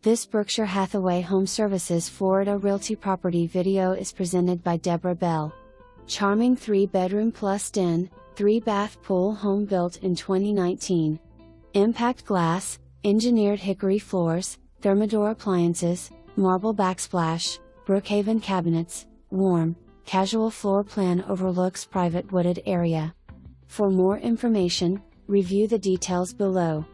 This Berkshire Hathaway HomeServices Florida Realty property video is presented by Deborah Bell. Charming 3-bedroom plus den, 3-bath pool home built in 2019. Impact glass, engineered hickory floors, Thermador appliances, marble backsplash, Brookhaven cabinets, warm, casual floor plan overlooks private wooded area. For more information, review the details below.